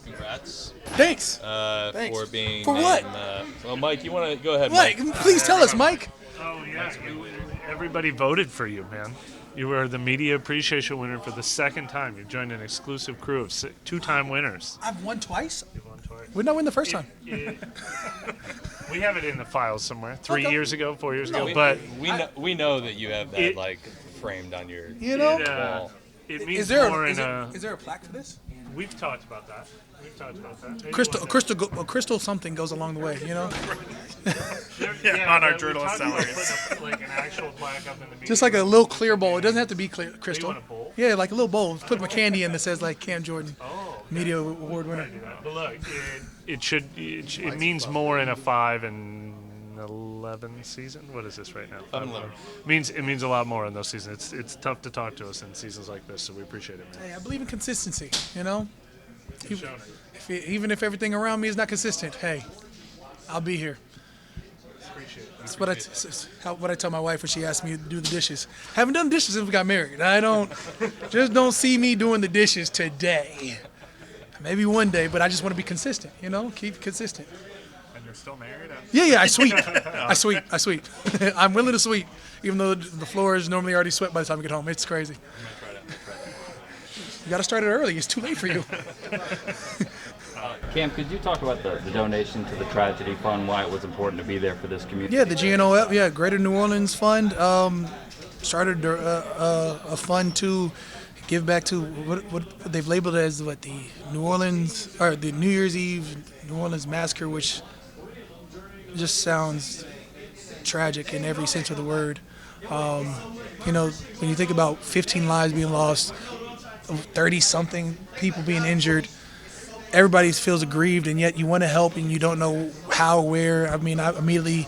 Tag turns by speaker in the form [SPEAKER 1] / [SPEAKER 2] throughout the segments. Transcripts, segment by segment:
[SPEAKER 1] Congrats.
[SPEAKER 2] Thanks.
[SPEAKER 1] Thanks. For being
[SPEAKER 2] For what?
[SPEAKER 1] Well, Mike, you want to go ahead,
[SPEAKER 2] Mike,
[SPEAKER 1] Mike?
[SPEAKER 2] please tell us, Mike.
[SPEAKER 3] Oh, yeah. Everybody voted for you, man. You were the media appreciation winner for the second time. You joined an exclusive crew of two-time winners.
[SPEAKER 2] I've won twice.
[SPEAKER 3] You won twice.
[SPEAKER 2] When did I win the first time?
[SPEAKER 3] We have it in the files somewhere. 3
[SPEAKER 2] Okay.
[SPEAKER 3] years ago, 4 years ago.
[SPEAKER 1] We know that you have that framed on your wall.
[SPEAKER 3] It means
[SPEAKER 2] Is there
[SPEAKER 3] more
[SPEAKER 2] is there a plaque for this?
[SPEAKER 3] We've talked about that. Maybe
[SPEAKER 2] Crystal something goes along the way, you know?
[SPEAKER 4] On our journalist salary.
[SPEAKER 3] Like an actual plaque up in the media.
[SPEAKER 2] Just like a little clear bowl. It doesn't have to be clear, crystal.
[SPEAKER 3] want a bowl?
[SPEAKER 2] Yeah, like a little bowl. Put my candy in that says like Cam Jordan, media award winner.
[SPEAKER 3] But look, it means more in a 5 and 11 season. What is this right now?
[SPEAKER 1] 5-11.
[SPEAKER 3] It means a lot more in those seasons. It's tough to talk to us in seasons like this, so we appreciate it, man.
[SPEAKER 2] Hey, I believe in consistency, you know?
[SPEAKER 3] You've shown it.
[SPEAKER 2] Even if everything around me is not consistent, hey, I'll be here.
[SPEAKER 3] Appreciate it.
[SPEAKER 2] That's what I tell my wife when she asks me to do the dishes. Haven't done dishes since we got married. Don't see me doing the dishes today. Maybe one day, but I just want to be consistent, you know? Keep consistent.
[SPEAKER 4] And you're still married?
[SPEAKER 2] Yeah, I sweep. I sweep. I'm willing to sweep, even though the floor is normally already swept by the time I get home. It's crazy. You got to start it early. It's too late for you.
[SPEAKER 5] Cam, could you talk about the donation to the Tragedy Fund, why it was important to be there for this community?
[SPEAKER 2] Yeah, the GNOF, Greater New Orleans Fund, started a fund to give back to what they've labeled as the New Year's Eve New Orleans massacre, which just sounds tragic in every sense of the word. When you think about 15 lives being lost, 30-something people being injured, everybody feels aggrieved, and yet you want to help and you don't know how, where. I mean, I immediately,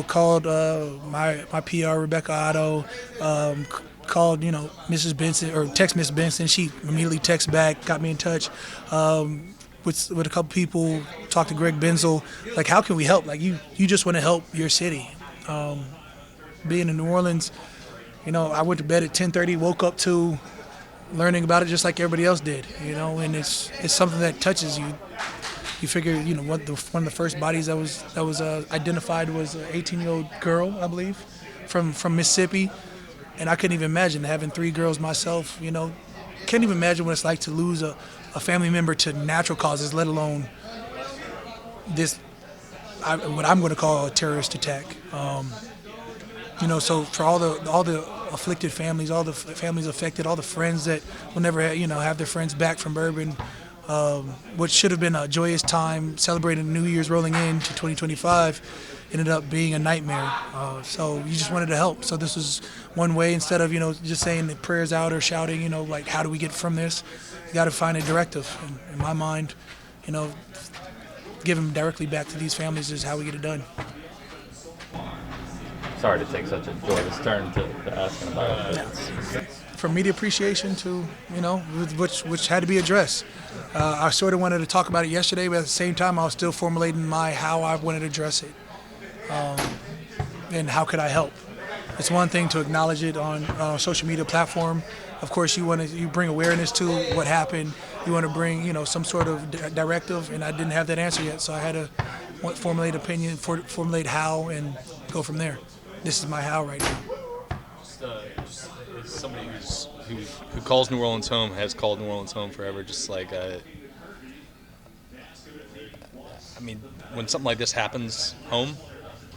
[SPEAKER 2] called my PR, Rebecca Otto, called, Mrs. Benson, or text Miss Benson. She immediately texted back, got me in touch with a couple people, talked to Greg Benzel. Like, how can we help? Like, you just want to help your city. Being in New Orleans, I went to bed at 10:30, woke up to learning about it just like everybody else did, and it's something that touches you. You figure, one of the first bodies that was identified was an 18-year-old girl, I believe, from Mississippi, and I couldn't even imagine having 3 girls myself. Can't even imagine what it's like to lose a family member to natural causes, let alone this, what I'm going to call a terrorist attack. So for all the afflicted families, all the families affected, all the friends that will never have their friends back from Bourbon, what should have been a joyous time celebrating New Year's rolling into 2025 ended up being a nightmare. So you just wanted to help. So this was one way, instead of just saying the prayers out or shouting, like, how do we get from this? You got to find a directive. And in my mind, give them directly back to these families is how we get it done.
[SPEAKER 5] Sorry to take such a joyous turn to asking about it.
[SPEAKER 2] From media appreciation to, which had to be addressed. I sort of wanted to talk about it yesterday, but at the same time, I was still formulating how I wanted to address it. And how could I help? It's one thing to acknowledge it on a social media platform. Of course, you bring awareness to what happened. You want to bring, some sort of directive, and I didn't have that answer yet, so I had to formulate opinion, formulate how, and go from there. This is my how right now.
[SPEAKER 1] Just as somebody who calls New Orleans home, has called New Orleans home forever, just like, when something like this happens home,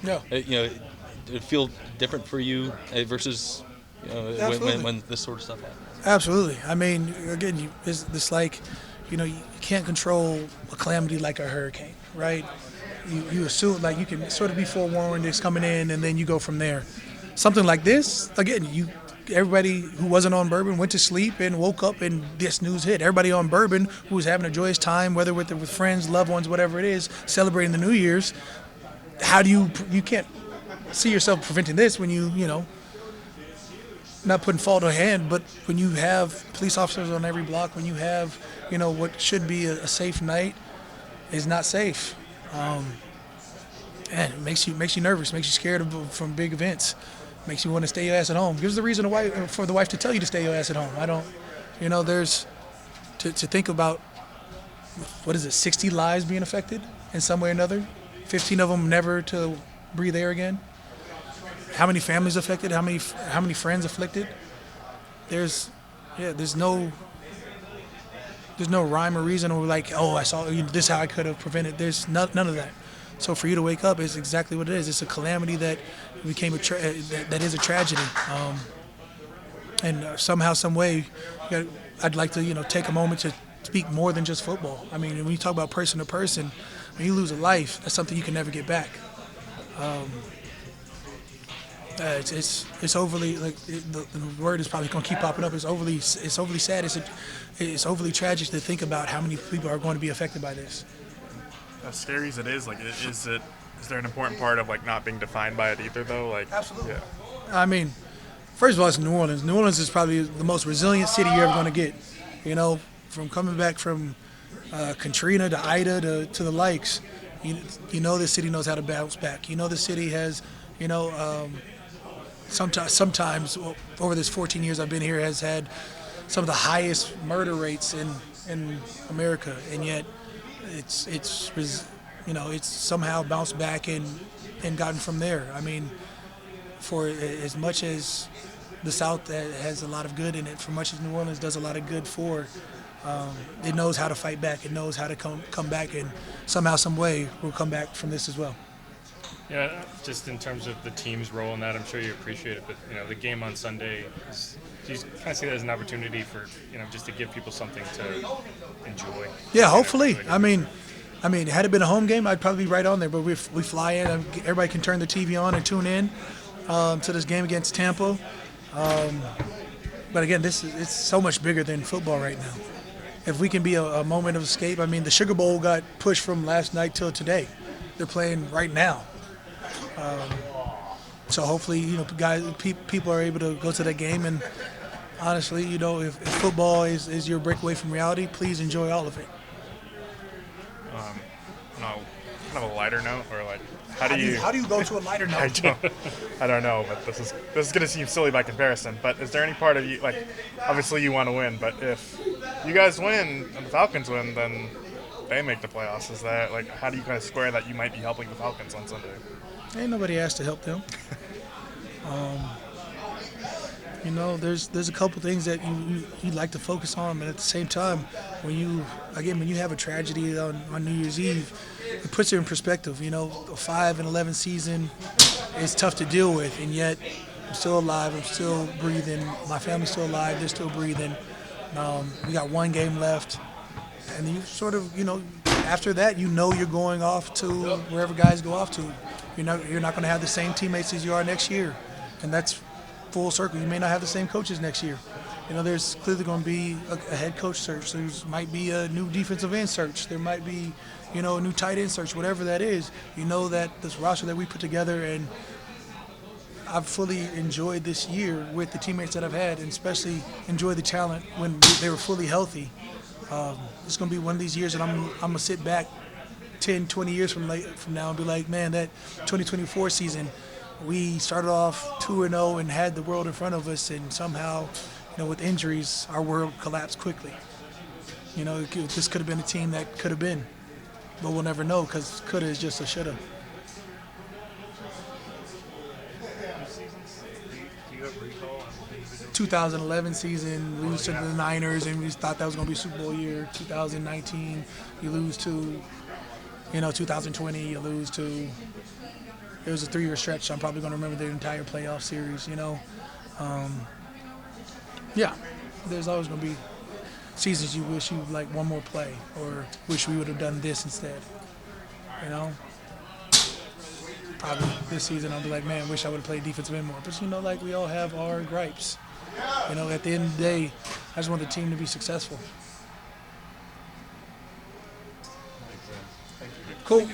[SPEAKER 2] Yeah.
[SPEAKER 1] it feel different for you versus when this sort of stuff happens.
[SPEAKER 2] Absolutely. I mean, again, it's like, you can't control a calamity like a hurricane, right? You assume, like, you can sort of be forewarned it's coming in, and then you go from there. Something like this, again, everybody who wasn't on Bourbon went to sleep and woke up and this news hit. Everybody on Bourbon who was having a joyous time, whether with friends, loved ones, whatever it is, celebrating the New Year's. How do you can't see yourself preventing this when not putting fault on hand, but when you have police officers on every block, when you have, what should be a safe night is not safe. And it makes you nervous, makes you scared from big events, makes you want to stay your ass at home. Gives the reason for the wife to tell you to stay your ass at home. There's to think about what is it, 60 lives being affected in some way or another. 15 of them never to breathe air again. How many families affected? How many friends afflicted? There's no rhyme or reason or like, oh, I saw this how I could have prevented. There's none of that. So for you to wake up is exactly what it is. It's a calamity that became that is a tragedy. And somehow, some way, I'd like to take a moment to speak more than just football. I mean, when you talk about person to person, when you lose a life, that's something you can never get back. It's overly the word is probably going to keep popping up. It's overly sad. It's overly tragic to think about how many people are going to be affected by this.
[SPEAKER 4] As scary as it is, like, is there an important part of like not being defined by it either, though? Like,
[SPEAKER 2] Absolutely.
[SPEAKER 4] Yeah.
[SPEAKER 2] I mean, first of all, it's New Orleans. New Orleans is probably the most resilient city you're ever going to get. From coming back from Katrina to Ida to the likes, this city knows how to bounce back. The city has, sometimes over this 14 years I've been here, has had some of the highest murder rates in America, and yet it's somehow bounced back and gotten from there. I mean, for as much as the South has a lot of good in it, for much as New Orleans does a lot of good for, it knows how to fight back. It knows how to come back, and somehow, some way, we'll come back from this as well.
[SPEAKER 6] Yeah, just in terms of the team's role in that, I'm sure you appreciate it. But the game on Sunday, do you kind of see that as an opportunity for just to give people something to enjoy?
[SPEAKER 2] Yeah, hopefully. I mean, had it been a home game, I'd probably be right on there. But we fly in, and everybody can turn the TV on and tune in to this game against Tampa. But again, it's so much bigger than football right now. If we can be a moment of escape, I mean, the Sugar Bowl got pushed from last night till today. They're playing right now. So hopefully, people are able to go to that game. And honestly, if football is your breakaway from reality, please enjoy all of it.
[SPEAKER 4] Kind of a lighter note, or like, how do you
[SPEAKER 2] go to a lighter note?
[SPEAKER 4] I don't know, but this is gonna seem silly by comparison. But is there any part of you, like, obviously you want to win, but if you guys win and the Falcons win, then they make the playoffs? Is that, like, how do you kind of square that you might be helping the Falcons on Sunday?
[SPEAKER 2] Ain't nobody asked to help them. There's a couple things that you'd like to focus on, but at the same time, when you have a tragedy on New Year's Eve, it puts it in perspective. A 5-11 season is tough to deal with, and yet I'm still alive. I'm still breathing. My family's still alive. They're still breathing. We got one game left, and you sort of, after that, you're going off to wherever guys go off to. You're not going to have the same teammates as you are next year, and that's full circle. You may not have the same coaches next year. There's clearly going to be a head coach search. There might be a new defensive end search. There might be, a new tight end search. Whatever that is, that this roster that we put together, and I've fully enjoyed this year with the teammates that I've had, and especially enjoyed the talent when they were fully healthy. It's going to be one of these years that I'm going to sit back 10, 20 years from now and be like, man, that 2024 season, we started off 2-0 and had the world in front of us, and somehow, with injuries, our world collapsed quickly. This could have been a team that could have been, but we'll never know, because coulda is just a shoulda. 2011 season, lose to the Niners, and we thought that was going to be Super Bowl year. 2019, you lose to, 2020, you lose to. It was a 3-year stretch, so I'm probably going to remember the entire playoff series, Yeah, there's always going to be seasons you wish you like one more play, or wish we would have done this instead, Probably this season I'll be like, man, wish I would have played defensive end more. But, we all have our gripes. At the end of the day, I just want the team to be successful. Cool.